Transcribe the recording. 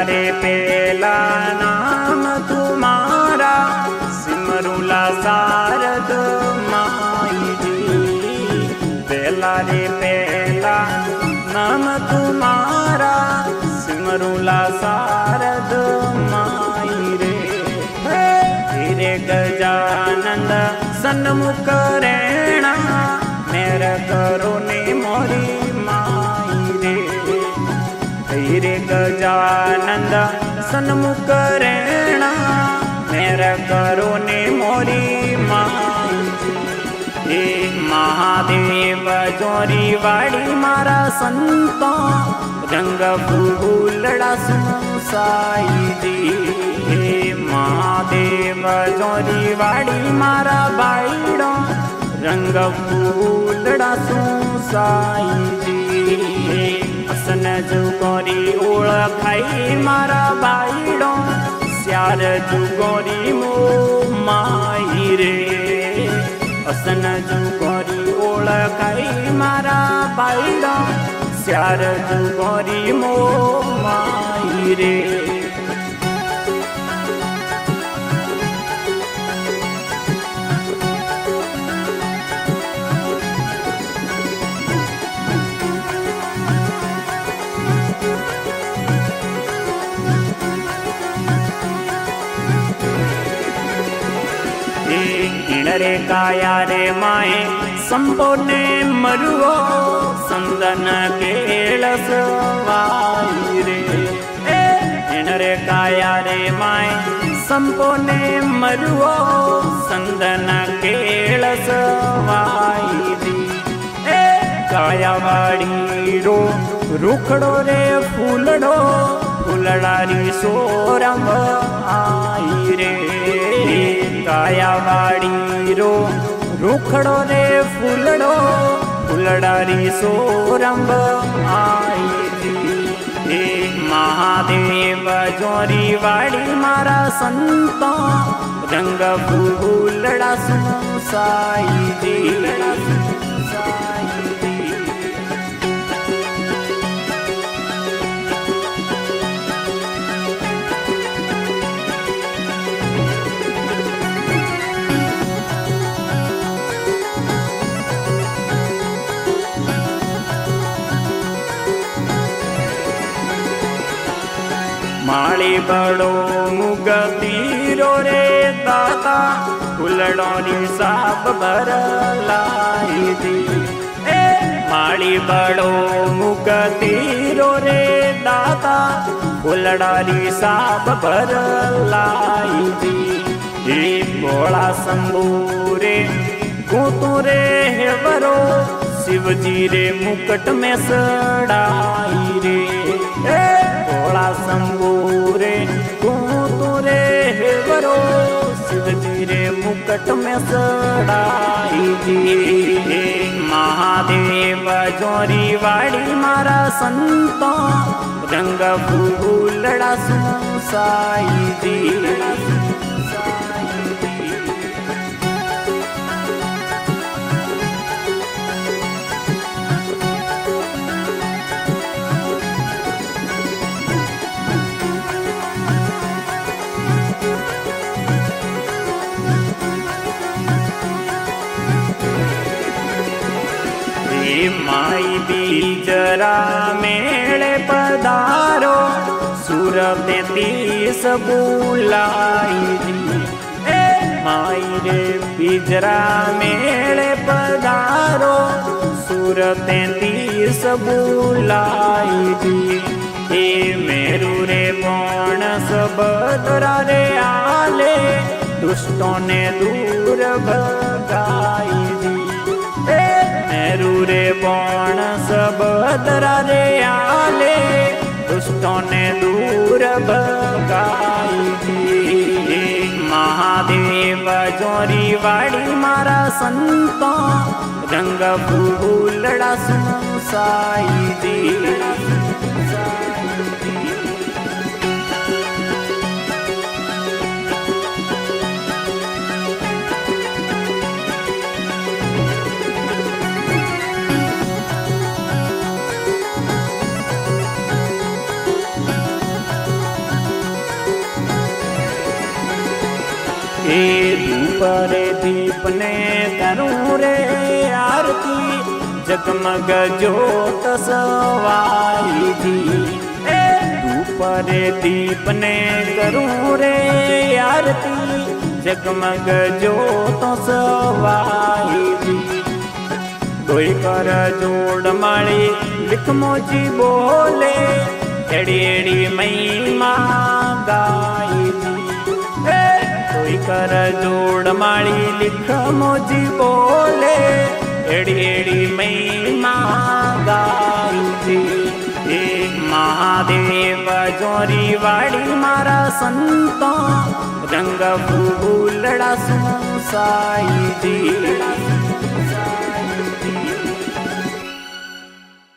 रे पेला नाम तुम्हारा सिमरूला शारद माई जी। पेला रे पेला नाम तुम्हारा सिमरूला शारद माई रे। हीरे गजानंद सन्मुख रेणा मेर करो ने मोरी माई रे। हीरे गजानंद सन्मुख रेणा मेर करो ने मोरी माई। हे महादेव जोरी वाड़ी मारा संतो रंग फूलड़ा साई जी। हे महादेव जोरी वाड़ी मारा बाईड़ो रंग फूलड़ा साई जी। असन जुगोरी ओळखाई मारा बाईड़ो श्यार जुगोरी मो माई रे। असन जुगोरी ओळखाई मारा बाईड़ो श्यार जुगोरी मो माई रे। रे काया रे माए संपोने मरुओ संदन केळस वाई रे। रे काया रे माए संपोने मरुओ संदन केळस वाई री। काया वाड़ी रो रुखड़ो रे फूलड़ो फूलड़ारी सोरंग आई रे। काया वाड़ी रो रुखड़ो रे फूलड़ो फूलड़ारी सोरंग आई री। हे महादेव जोरी वाड़ी मारा संतो रंग फूलड़ा साई जी। माली बड़ो मुगतीरो रे दाता फूलड़ोनी साप भर लाई दी। माली बड़ो मुगतीरो रे दाता फूलड़ारी साप भर लाई दी। भोला शंभूरे गोतुरे हेवरो शिवजी रे मुकट में सड़ाई रे। भोला शंभूरे गोतुरे हेवरो शिवजी रे मुकट में सड़ाई जी। महादेव जोरी वाड़ी मारा संतो रंग फूलड़ा साई जी। माई बीजरा मेले पधारो सूरत 33 बुलाई दी। माई रे बीजरा मेले पधारो सूरत 33 बुलाई दी। हे मेरू रे पण सबदरा रे आले दुष्टों ने दूर भगाई दी। मेरू रे पण सबदरा रे आले दुष्टों ने दूर भगाई दी। महादेव जोरी वाड़ी मारा संतो रंग फूलड़ा साई जी। રે દીપ ને કરું રે આરતી જગમગ જોત સવાઈ જી ધૂપ રે દીપ ને કરું રે આરતી જગમગ જોત સવાઈ જી કોઈ કર જોડ માળી લીખમોજી બોલે એડી એડી મહિમા ગાઈ કોઈ કર જોડ માળી લીખમોજી બોલે એડી એડી મહિમા ગાઈ હે મહાદેવ જોરી વાળી મારા સંતો રંગ ફૂલડા સુસાઈ જી